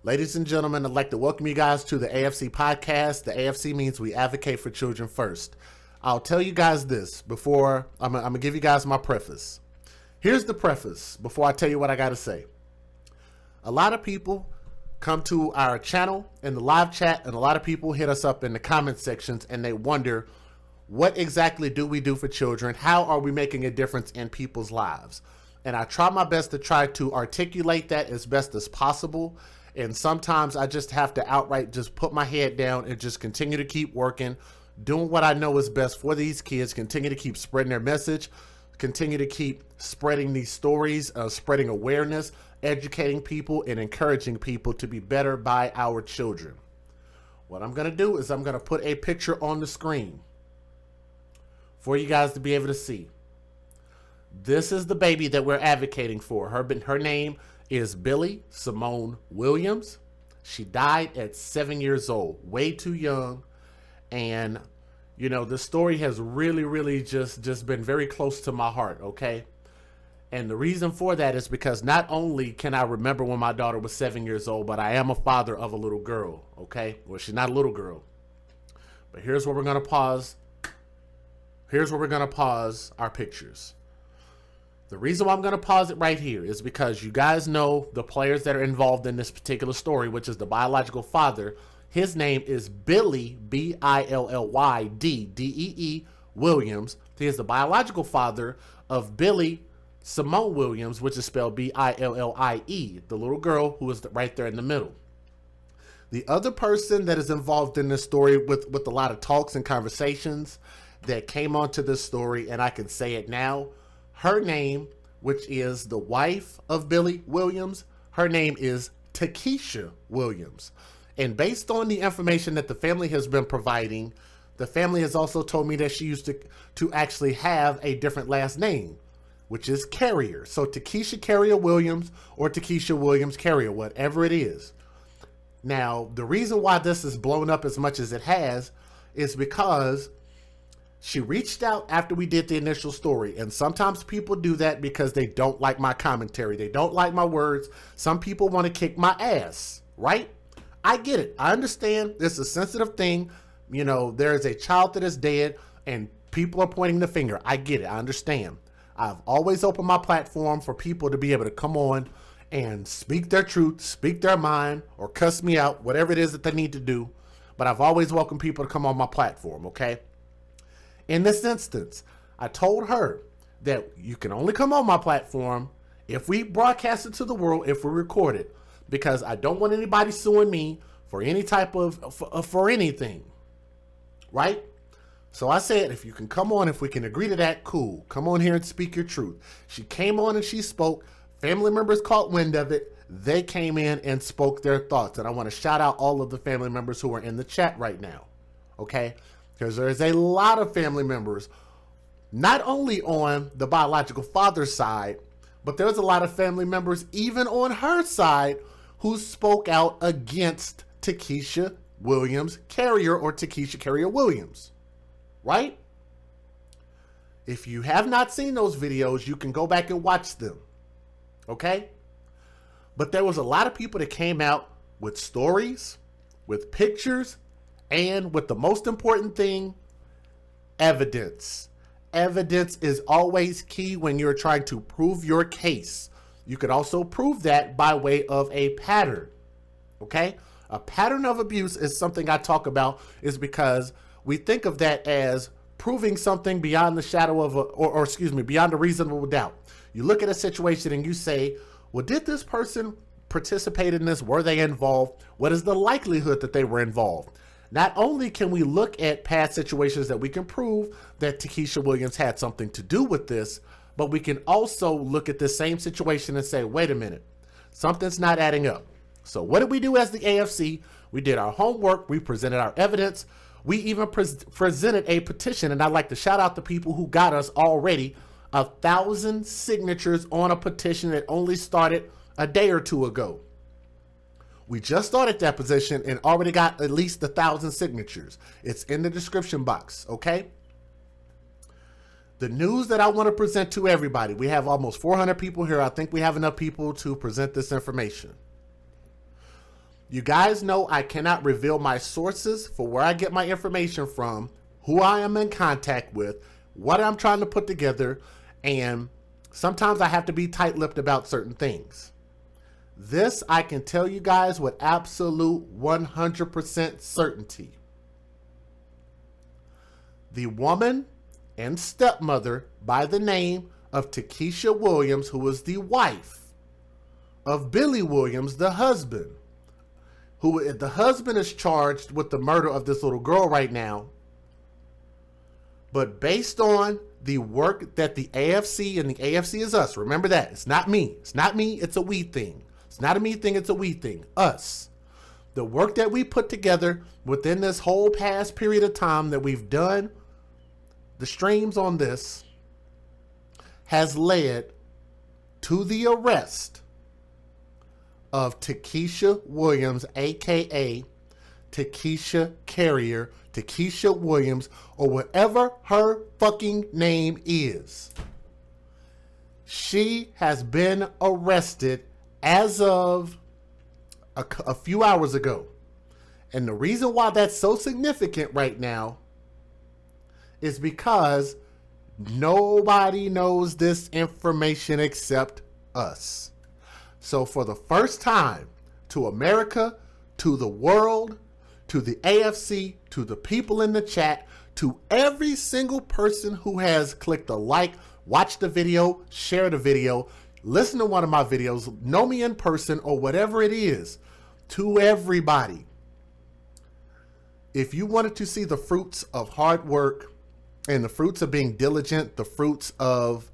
Ladies and gentlemen, I'd like to welcome you guys to the AFC podcast. The AFC means we advocate for children first. I'll tell you guys this before I'm going to give you guys my preface. Here's the preface before I tell you what I got to say. A lot of people come to our channel in the live chat, and a lot of people hit us up in the comment sections, and they wonder, what exactly do we do for children? How are we making a difference in people's lives? And I try my best to try to articulate that as best as possible. And sometimes I just have to outright just put my head down and just continue to keep working, doing what I know is best for these kids, continue to keep spreading their message, continue to keep spreading these stories, spreading awareness, educating people, and encouraging people to be better by our children. What I'm going to do is I'm going to put a picture on the screen for you guys to be able to see. This is the baby that we're advocating for. Her name is Billie Symone Williams. She died at 7 years old, way too young. And, you know, the story has really just been very close to my heart, okay? And the reason for that is because not only can I remember when my daughter was 7 years old, but I am a father of a little girl, okay? Well, she's not a little girl. But here's where we're going to pause. Here's where we're going to pause our pictures. The reason why I'm going to pause it right here is because you guys know the players that are involved in this particular story, which is the biological father. His name is Billie, B-I-L-L-Y-D, D-E-E, Williams. He is the biological father of Billie Symone Williams, which is spelled B-I-L-L-I-E, the little girl who is right there in the middle. The other person that is involved in this story with a lot of talks and conversations that came onto this story, and I can say it now, her name, which is the wife of Billie Williams, her name is Takiesha Williams. And based on the information that the family has been providing, the family has also told me that she used to actually have a different last name, which is Carrier. So Takiesha Carrier Williams or Takiesha Williams Carrier, whatever it is. Now, the reason why this is blown up as much as it has is because she reached out after we did the initial story, and sometimes people do that because they don't like my commentary. They don't like my words. Some people want to kick my ass, right? I get it. I understand. It's a sensitive thing. You know, there is a child that is dead, and people are pointing the finger. I get it. I understand. I've always opened my platform for people to be able to come on and speak their truth, speak their mind, or cuss me out, whatever it is that they need to do. But I've always welcomed people to come on my platform, okay? In this instance, I told her that you can only come on my platform if we broadcast it to the world, if we record it, because I don't want anybody suing me for any type of, for anything, right? So I said, if you can come on, if we can agree to that, cool. Come on here and speak your truth. She came on and she spoke. Family members caught wind of it. They came in and spoke their thoughts. And I want to shout out all of the family members who are in the chat right now, okay? Because there is a lot of family members, not only on the biological father's side, but there's a lot of family members even on her side who spoke out against Takiesha Williams Carrier or Takiesha Carrier Williams, right? If you have not seen those videos, you can go back and watch them, okay? But there was a lot of people that came out with stories, with pictures, and with the most important thing, evidence. Evidence is always key when you're trying to prove your case. You could also prove that by way of a pattern, okay? A pattern of abuse is something I talk about is because we think of that as proving something beyond the shadow of beyond a reasonable doubt. You look at a situation and you say, well, did this person participate in this? Were they involved? What is the likelihood that they were involved? Not only can we look at past situations that we can prove that Takiesha Williams had something to do with this, but we can also look at the same situation and say, wait a minute, something's not adding up. So what did we do as the AFC? We did our homework. We presented our evidence. We even presented a petition, and I'd like to shout out the people who got us already 1,000 signatures on a petition that only started a day or two ago. We just started that position and already got at least 1,000 signatures. It's in the description box, okay? The news that I want to present to everybody. We have almost 400 people here. I think we have enough people to present this information. You guys know I cannot reveal my sources for where I get my information from, who I am in contact with, what I'm trying to put together, and sometimes I have to be tight-lipped about certain things. This I can tell you guys with absolute 100% certainty. The woman and stepmother by the name of Takiesha Williams, who was the wife of Billie Williams, the husband, who the husband is charged with the murder of this little girl right now. But based on the work that the AFC, and the AFC is us, remember that, it's not me, it's a we thing. It's not a me thing, it's a we thing, us. The work that we put together within this whole past period of time that we've done, the streams on this, has led to the arrest of Takiesha Williams, aka Takiesha Carrier, Takiesha Williams, or whatever her fucking name is. She has been arrested as of a few hours ago. And the reason why that's so significant right now is because nobody knows this information except us. So for the first time, to America, to the world, to the AFC, to the people in the chat, to every single person who has clicked a like, watched the video, shared the video, listen to one of my videos, know me in person, or whatever it is, to everybody. If you wanted to see the fruits of hard work and the fruits of being diligent, the fruits of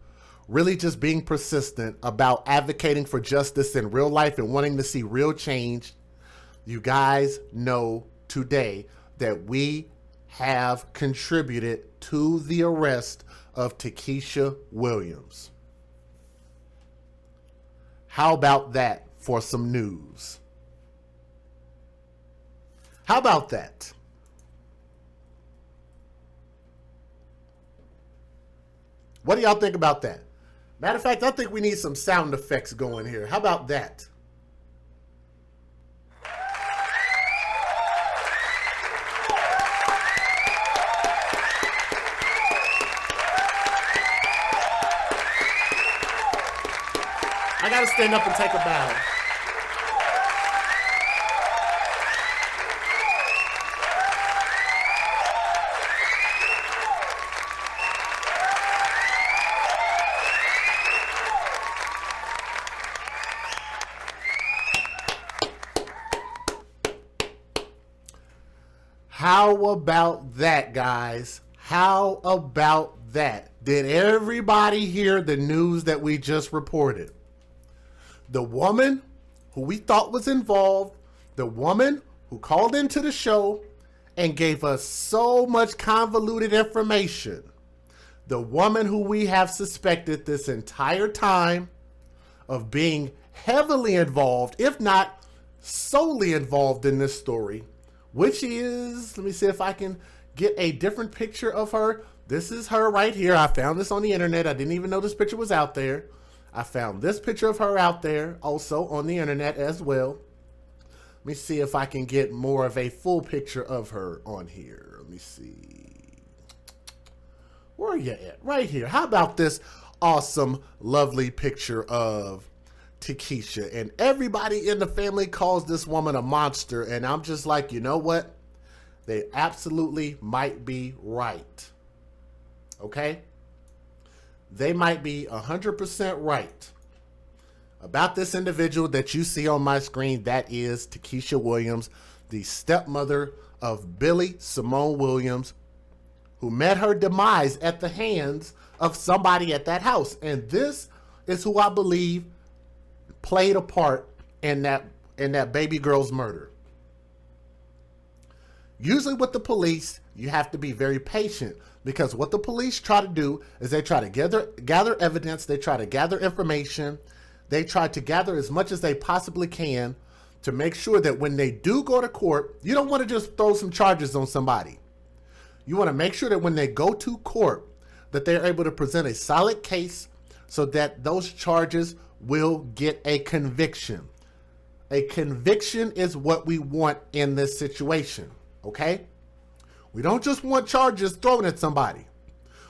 really just being persistent about advocating for justice in real life and wanting to see real change, you guys know today that we have contributed to the arrest of Takiesha Williams. How about that for some news? How about that? What do y'all think about that? Matter of fact, I think we need some sound effects going here. How about that? I gotta stand up and take a bow. How about that, guys? How about that? Did everybody hear the news that we just reported? The woman who we thought was involved, the woman who called into the show and gave us so much convoluted information, the woman who we have suspected this entire time of being heavily involved, if not solely involved in this story, which is, let me see if I can get a different picture of her. This is her right here. I found this on the internet. I didn't even know this picture was out there. I found this picture of her out there also on the internet as well. Let me see if I can get more of a full picture of her on here. Let me see. Where are you at? Right here. How about this awesome, lovely picture of Takiesha? And everybody in the family calls this woman a monster. And I'm just like, you know what? They absolutely might be right. Okay? They might be 100% right about this individual that you see on my screen. That is Takiesha Williams, the stepmother of Billie Symone Williams, who met her demise at the hands of somebody at that house. And this is who I believe played a part in that baby girl's murder. Usually with the police, you have to be very patient, because what the police try to do is they try to gather evidence, they try to gather information, they try to gather as much as they possibly can to make sure that when they do go to court, you don't want to just throw some charges on somebody. You want to make sure that when they go to court, that they're able to present a solid case so that those charges will get a conviction. A conviction is what we want in this situation, okay? We don't just want charges thrown at somebody.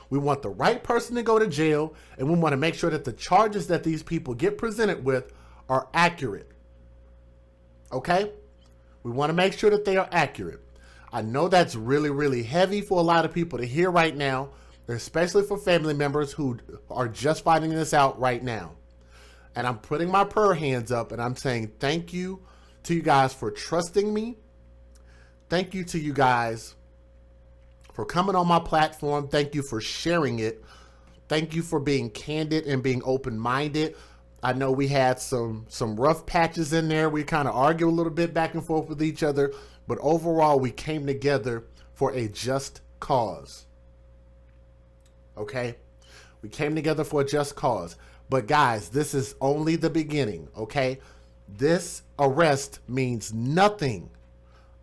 We want the right person to go to jail, and we want to make sure that the charges that these people get presented with are accurate, okay? We want to make sure that they are accurate. I know that's really, really heavy for a lot of people to hear right now, especially for family members who are just finding this out right now. And I'm putting my prayer hands up and I'm saying thank you to you guys for trusting me. Thank you to you guys for coming on my platform. Thank you for sharing it. Thank you for being candid and being open-minded. I know we had some rough patches in there. We kind of argue a little bit back and forth with each other, but overall we came together for a just cause. Okay? We came together for a just cause. But guys, this is only the beginning, okay? This arrest means nothing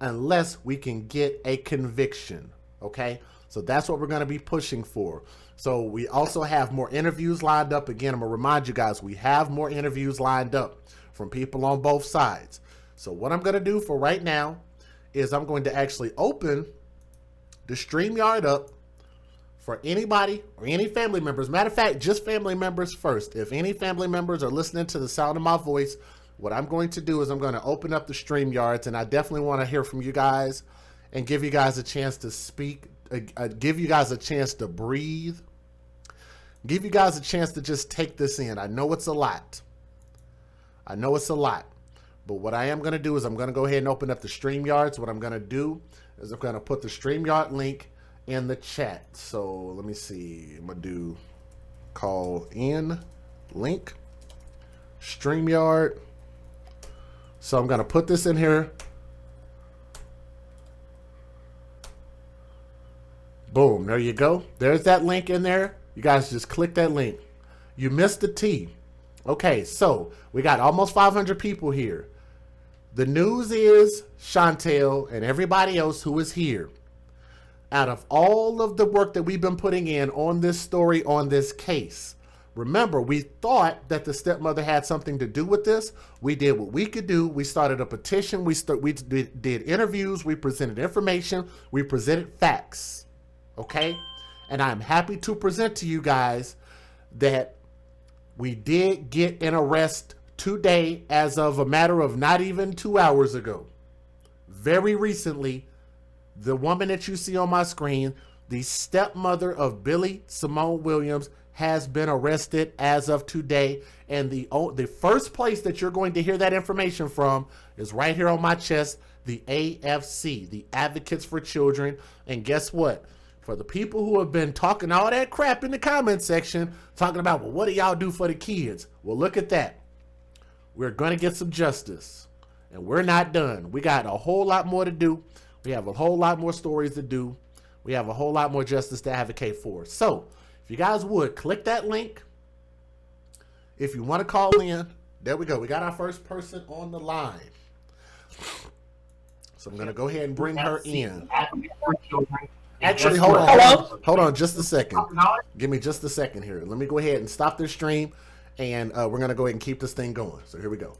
unless we can get a conviction, okay? So that's what we're going to be pushing for. So we also have more interviews lined up. Again, I'm going to remind you guys, we have more interviews lined up from people on both sides. So what I'm going to do for right now is I'm going to actually open the StreamYard up for anybody or any family members. Matter of fact, just family members first. If any family members are listening to the sound of my voice, what I'm going to do is I'm going to open up the StreamYards, and I definitely want to hear from you guys and give you guys a chance to speak, give you guys a chance to breathe, give you guys a chance to just take this in. I know it's a lot. I know it's a lot. But what I am going to do is I'm going to go ahead and open up the StreamYards. What I'm going to do is I'm going to put the StreamYard link in the chat. So let me see. I'm gonna do call in link StreamYard. So I'm gonna put this in here. Boom, there you go. There's that link in there. You guys just click that link. You missed the T. Okay, so we got almost 500 people here. The news is, Chantel and everybody else who is here, out of all of the work that we've been putting in on this story, on this case, remember, we thought that the stepmother had something to do with this. We did what we could do. We started a petition. We did interviews. We presented information. We presented facts. Okay? And I'm happy to present to you guys that we did get an arrest today as of a matter of not even 2 hours ago. Very recently, the woman that you see on my screen, the stepmother of Billie Symone Williams, has been arrested as of today. And the first place that you're going to hear that information from is right here on my chest, the AFC, the Advocates for Children. And guess what? For the people who have been talking all that crap in the comment section, talking about, well, what do y'all do for the kids? Well, look at that. We're going to get some justice. And we're not done. We got a whole lot more to do. We have a whole lot more stories to do. We have a whole lot more justice to advocate for. So, if you guys would, click that link. If you want to call in, there we go. We got our first person on the line. So I'm going to go ahead and bring her in. Actually, hold on. Hello? Hold on just a second. Give me just a second here. Let me go ahead and stop this stream, and we're going to go ahead and keep this thing going. So here we go.